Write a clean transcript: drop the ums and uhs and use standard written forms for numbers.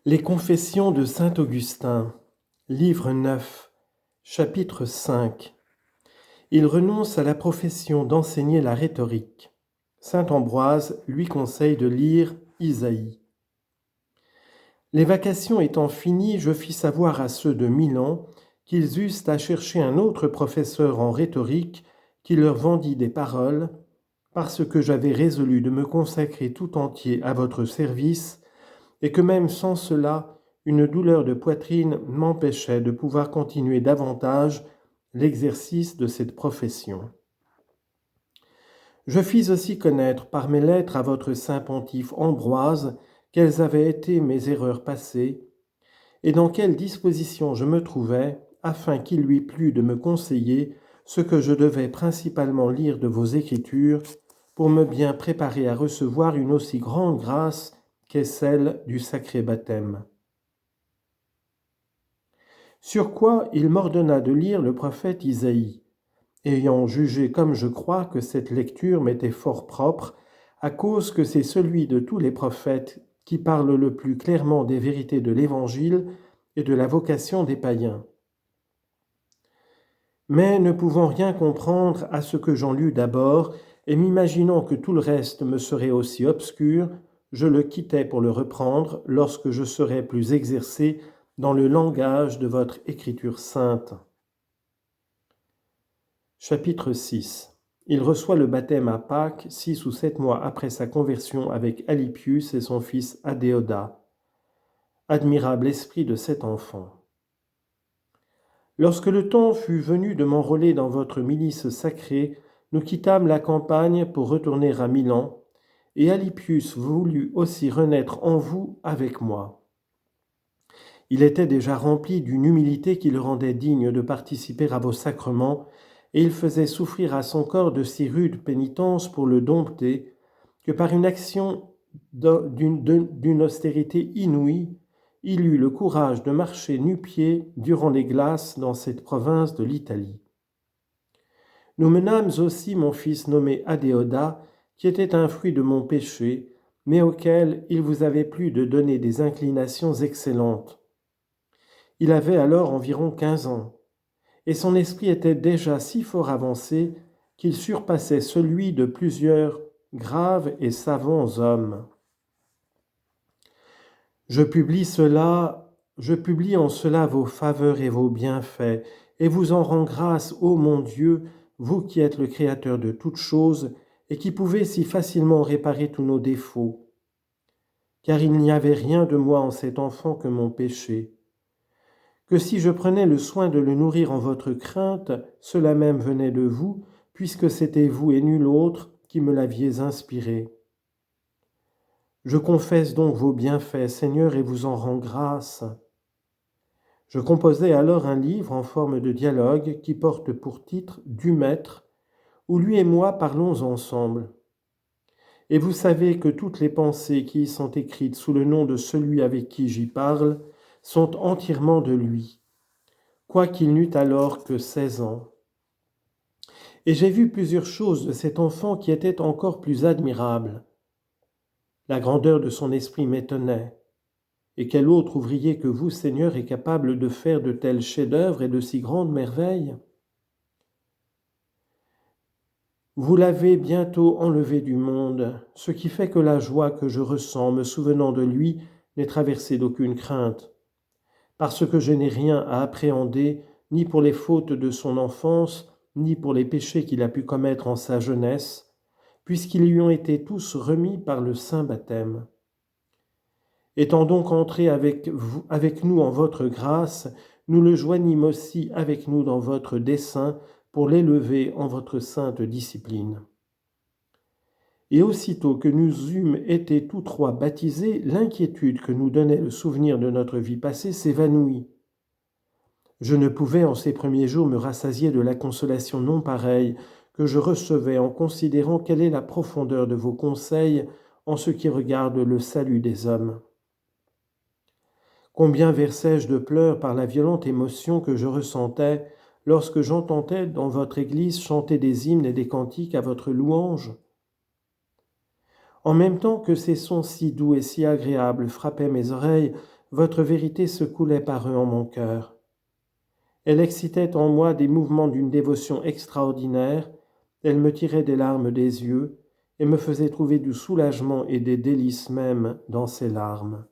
Les Confessions de saint Augustin, livre 9, chapitre 5. Il renonce à la profession d'enseigner la rhétorique. Saint Ambroise lui conseille de lire Isaïe. Les vacations étant finies, je fis savoir à ceux de Milan qu'ils eussent à chercher un autre professeur en rhétorique qui leur vendît des paroles, parce que j'avais résolu de me consacrer tout entier à votre service, et que même sans cela, une douleur de poitrine m'empêchait de pouvoir continuer davantage l'exercice de cette profession. Je fis aussi connaître par mes lettres à votre saint pontife Ambroise quelles avaient été mes erreurs passées, et dans quelle disposition je me trouvais, afin qu'il lui plût de me conseiller ce que je devais principalement lire de vos Écritures, pour me bien préparer à recevoir une aussi grande grâce qu'est celle du sacré baptême. Sur quoi il m'ordonna de lire le prophète Isaïe, ayant jugé comme je crois que cette lecture m'était fort propre, à cause que c'est celui de tous les prophètes qui parle le plus clairement des vérités de l'Évangile et de la vocation des païens. Mais ne pouvant rien comprendre à ce que j'en lus d'abord, et m'imaginant que tout le reste me serait aussi obscur, je le quittai pour le reprendre lorsque je serais plus exercé dans le langage de votre Écriture sainte. Chapitre 6. Il reçoit le baptême à Pâques, 6 ou 7 mois après sa conversion avec Alypius et son fils Adéoda. Admirable esprit de cet enfant. Lorsque le temps fut venu de m'enrôler dans votre milice sacrée, nous quittâmes la campagne pour retourner à Milan, et Alypius voulut aussi renaître en vous avec moi. Il était déjà rempli d'une humilité qui le rendait digne de participer à vos sacrements, et il faisait souffrir à son corps de si rudes pénitences pour le dompter, que par une action d'une austérité inouïe, il eut le courage de marcher nu-pieds durant les glaces dans cette province de l'Italie. Nous menâmes aussi mon fils nommé Adéoda, qui était un fruit de mon péché, mais auquel il vous avait plu de donner des inclinations excellentes. Il avait alors environ 15 ans, et son esprit était déjà si fort avancé qu'il surpassait celui de plusieurs graves et savants hommes. Je publie en cela vos faveurs et vos bienfaits, et vous en rends grâce, ô mon Dieu, vous qui êtes le Créateur de toutes choses, et qui pouvez si facilement réparer tous nos défauts. Car il n'y avait rien de moi en cet enfant que mon péché. Que si je prenais le soin de le nourrir en votre crainte, cela même venait de vous, puisque c'était vous et nul autre qui me l'aviez inspiré. Je confesse donc vos bienfaits, Seigneur, et vous en rends grâce. Je composai alors un livre en forme de dialogue qui porte pour titre « Du Maître », où lui et moi parlons ensemble. Et vous savez que toutes les pensées qui y sont écrites sous le nom de celui avec qui j'y parle sont entièrement de lui, quoiqu'il n'eût alors que 16 ans. Et j'ai vu plusieurs choses de cet enfant qui étaient encore plus admirables. La grandeur de son esprit m'étonnait. Et quel autre ouvrier que vous, Seigneur, est capable de faire de tels chefs-d'œuvre et de si grandes merveilles? Vous l'avez bientôt enlevé du monde, ce qui fait que la joie que je ressens, me souvenant de lui, n'est traversée d'aucune crainte, parce que je n'ai rien à appréhender, ni pour les fautes de son enfance, ni pour les péchés qu'il a pu commettre en sa jeunesse, puisqu'ils lui ont été tous remis par le saint baptême. Étant donc entrés avec nous en votre grâce, nous le joignîmes aussi avec nous dans votre dessein pour l'élever en votre sainte discipline. Et aussitôt que nous eûmes été tous trois baptisés, l'inquiétude que nous donnait le souvenir de notre vie passée s'évanouit. Je ne pouvais en ces premiers jours me rassasier de la consolation non pareille que je recevais en considérant quelle est la profondeur de vos conseils en ce qui regarde le salut des hommes. Combien versai-je de pleurs par la violente émotion que je ressentais lorsque j'entendais dans votre église chanter des hymnes et des cantiques à votre louange. En même temps que ces sons si doux et si agréables frappaient mes oreilles, votre vérité se coulait par eux en mon cœur. Elle excitait en moi des mouvements d'une dévotion extraordinaire, elle me tirait des larmes des yeux et me faisait trouver du soulagement et des délices même dans ces larmes.